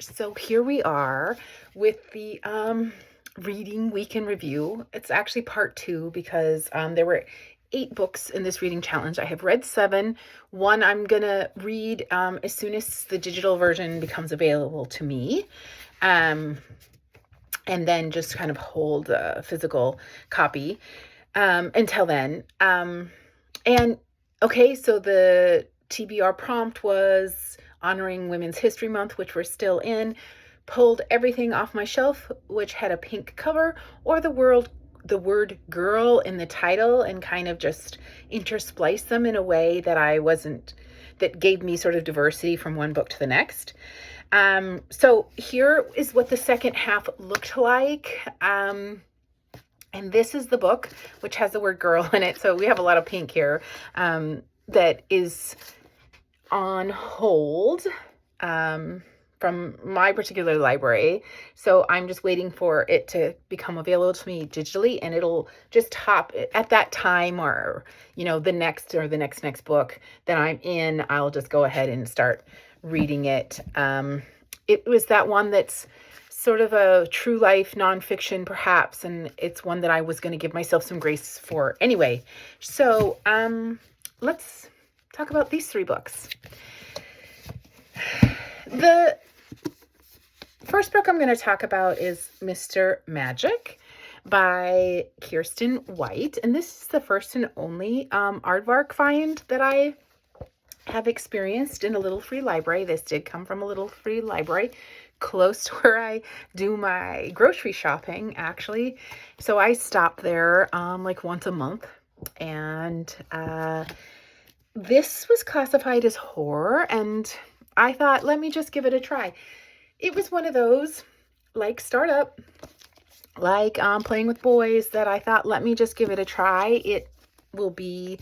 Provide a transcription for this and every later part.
So here we are with the reading week in review. It's actually part two because there were 8 books in this reading challenge. I have read 7. One I'm gonna read as soon as the digital version becomes available to me. And then just kind of hold a physical copy until then. And okay, so the TBR prompt was honoring Women's History Month, which we're still in. Pulled everything off my shelf, which had a pink cover, or the word girl in the title, and kind of just interspliced them in a way that gave me sort of diversity from one book to the next. So here is what the second half looked like. And this is the book, which has the word girl in it. So we have a lot of pink here that is on hold from my particular library. So I'm just waiting for it to become available to me digitally, and it'll just top at that time, or, the next book that I'm in, I'll just go ahead and start reading it. It was that one that's sort of a true life nonfiction, perhaps, and it's one that I was going to give myself some grace for anyway. So let's talk about these 3 books. The first book I'm going to talk about is Mr. Magic by Kiersten White, and this is the first and only aardvark find that I have experienced in a little free library. This did come from a little free library close to where I do my grocery shopping, actually. So I stop there like once a month, and this was classified as horror, and I thought, let me just give it a try. It was one of those, like Startup, like Playing with Boys, that I thought, let me just give it a try. It will be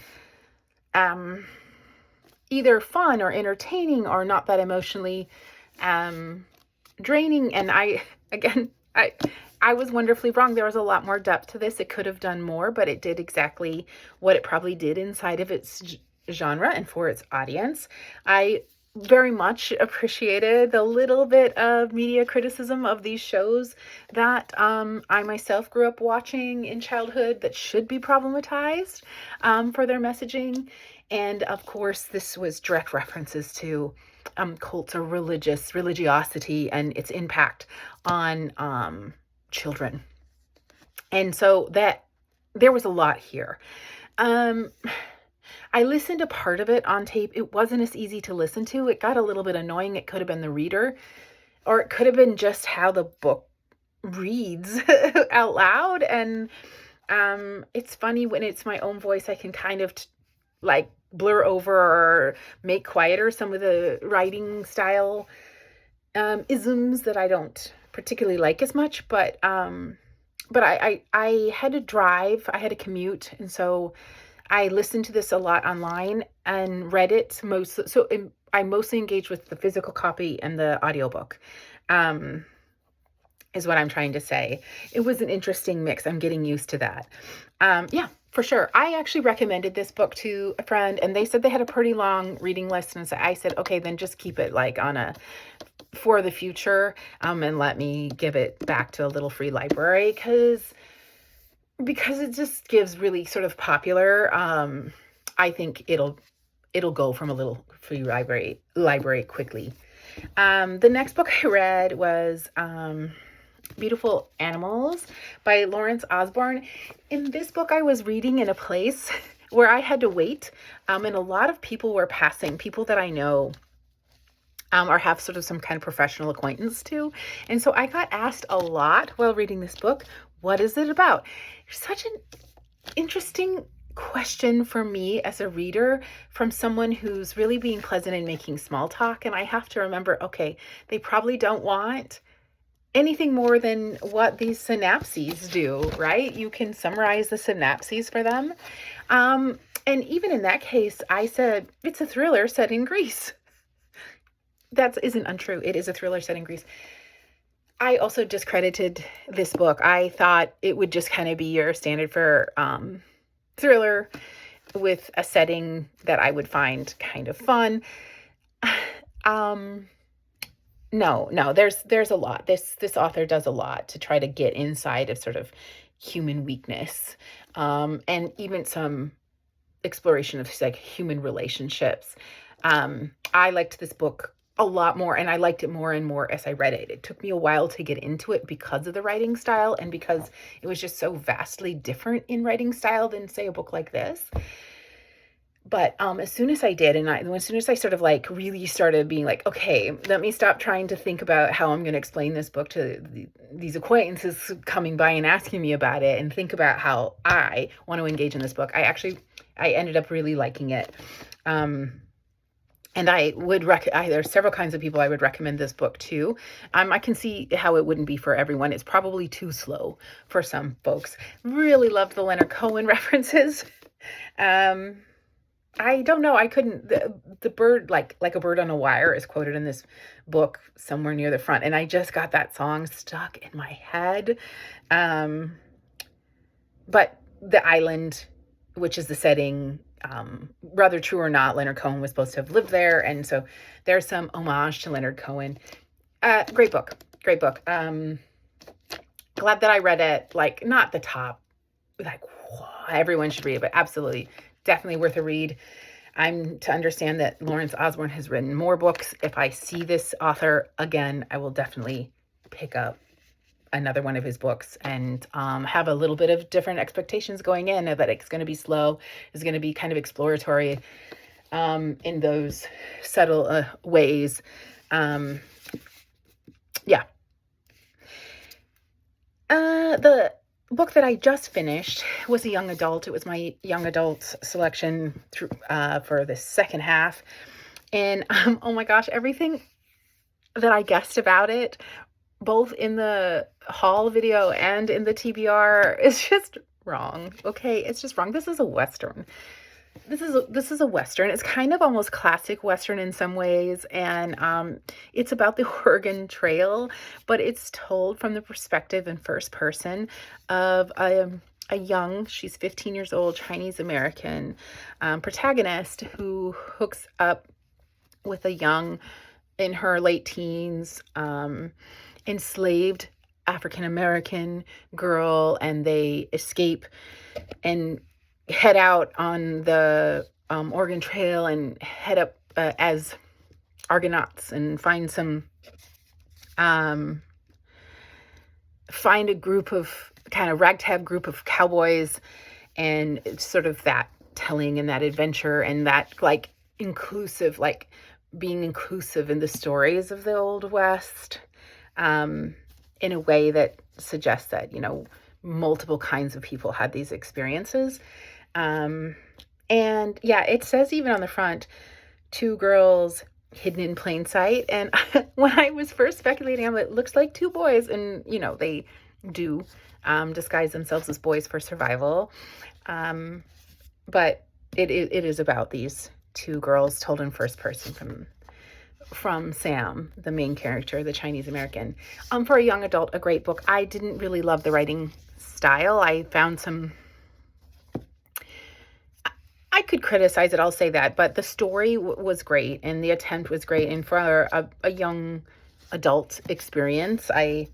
either fun or entertaining or not that emotionally draining. And I was wonderfully wrong. There was a lot more depth to this. It could have done more, but it did exactly what it probably did inside of its genre and for its audience. I very much appreciated the little bit of media criticism of these shows that I myself grew up watching in childhood that should be problematized for their messaging. And of course, this was direct references to cults or religiosity and its impact on children. And so that there was a lot here. I listened to part of it on tape. It wasn't as easy to listen to. It got a little bit annoying. It could have been the reader, or it could have been just how the book reads out loud. And it's funny when it's my own voice, I can kind of like blur over or make quieter some of the writing style isms that I don't particularly like as much. But I had to drive. I had to commute, and so I listened to this a lot online and read it I mostly engaged with the physical copy and the audiobook, is what I'm trying to say. It was an interesting mix. I'm getting used to that. Yeah, for sure. I actually recommended this book to a friend, and they said they had a pretty long reading list. And so I said, okay, then just keep it like for the future, and let me give it back to a little free library because it just gives really sort of popular. I think it'll go from a little free library quickly. The next book I read was Beautiful Animals by Lawrence Osborne. In this book, I was reading in a place where I had to wait, and a lot of people were passing, people that I know or have sort of some kind of professional acquaintance to. And so I got asked a lot while reading this book, what is it about? Such an interesting question for me as a reader from someone who's really being pleasant and making small talk. And I have to remember, okay, they probably don't want anything more than what these synapses do, right? You can summarize the synapses for them. And even in that case, I said, it's a thriller set in Greece. That isn't untrue. It is a thriller set in Greece. I also discredited this book. I thought it would just kind of be your standard for thriller with a setting that I would find kind of fun. No, there's a lot. This author does a lot to try to get inside of sort of human weakness, and even some exploration of like human relationships. I liked this book a lot more, and I liked it more and more as I read it. It took me a while to get into it because of the writing style and because it was just so vastly different in writing style than, say, a book like this. But as soon as I did, and as soon as I sort of like really started being like, okay, let me stop trying to think about how I'm going to explain this book to these acquaintances coming by and asking me about it, and think about how I want to engage in this book, I ended up really liking it. And I would there's several kinds of people I would recommend this book to. I can see how it wouldn't be for everyone. It's probably too slow for some folks. Really loved the Leonard Cohen references. I don't know. I couldn't. The bird, like a bird on a wire, is quoted in this book somewhere near the front, and I just got that song stuck in my head. But the island, which is the setting, whether true or not, Leonard Cohen was supposed to have lived there, and so there's some homage to Leonard Cohen. Great book. Glad that I read it. Like, not the top, like, everyone should read it, but absolutely, definitely worth a read. I'm to understand that Lawrence Osborne has written more books. If I see this author again, I will definitely pick up another one of his books, and have a little bit of different expectations going in, that it's going to be slow, it's going to be kind of exploratory in those subtle ways. Yeah. The book that I just finished was a young adult. It was my young adult selection for the second half. And oh my gosh, everything that I guessed about it, both in the haul video and in the TBR, is just wrong. Okay, it's just wrong. This is a Western. This is a Western. It's kind of almost classic Western in some ways, and it's about the Oregon Trail, but it's told from the perspective in first person of a young, she's 15 years old, Chinese American protagonist who hooks up with a young, in her late teens, enslaved African American girl, and they escape and head out on the Oregon Trail and head up as Argonauts, and find a group of kind of ragtag group of cowboys, and it's sort of that telling and that adventure and that like inclusive, like being inclusive in the stories of the Old West, in a way that suggests that, multiple kinds of people had these experiences. And yeah, it says even on the front, 2 girls hidden in plain sight. And when I was first speculating, it looks like 2 boys, and they do disguise themselves as boys for survival. But it is about these 2 girls told in first person from Sam, the main character, the Chinese American. For a young adult, a great book. I didn't really love the writing style. I found I could criticize it, I'll say that, but the story was great, and the attempt was great, and for a young adult experience, I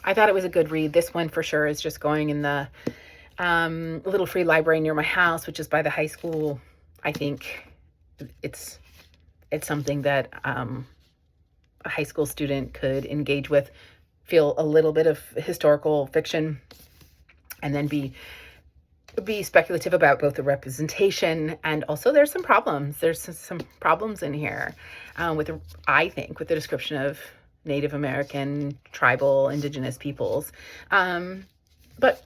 thought it was a good read. This one for sure is just going in the little free library near my house, which is by the high school. I think it's something that a high school student could engage with, feel a little bit of historical fiction, and then be speculative about both the representation, and also there's some problems. There's some problems in here with the description of Native American, tribal, indigenous peoples. But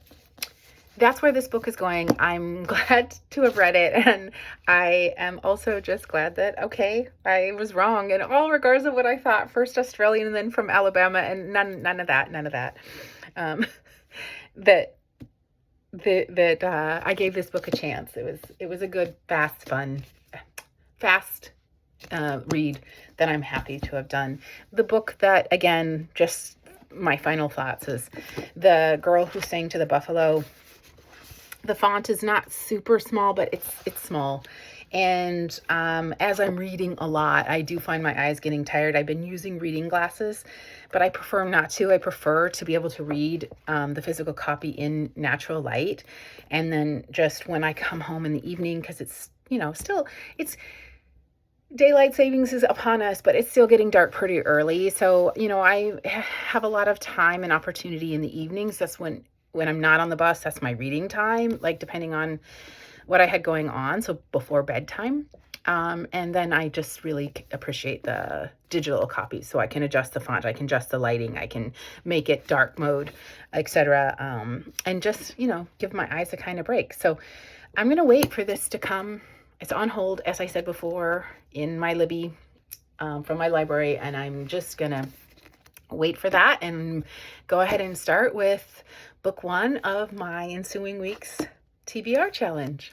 that's where this book is going. I'm glad to have read it, and I am also just glad that, okay, I was wrong in all regards of what I thought. First Australian and then from Alabama, and none of that. That I gave this book a chance. It was a good, fast read that I'm happy to have done. The book that, again, just my final thoughts, is The Girl Who Sang to the Buffalo. The font is not super small, but it's small. And as I'm reading a lot, I do find my eyes getting tired. I've been using reading glasses, but I prefer not to. I prefer to be able to read the physical copy in natural light. And then just when I come home in the evening, because it's, still, it's daylight savings is upon us, but it's still getting dark pretty early. So, I have a lot of time and opportunity in the evenings. That's when I'm not on the bus, that's my reading time, like depending on what I had going on. So before bedtime. And then I just really appreciate the digital copies. So I can adjust the font, I can adjust the lighting, I can make it dark mode, etc. And just, give my eyes a kind of break. So I'm going to wait for this to come. It's on hold, as I said before, in my Libby from my library. And I'm just going to wait for that and go ahead and start with book 1 of my ensuing week's TBR challenge.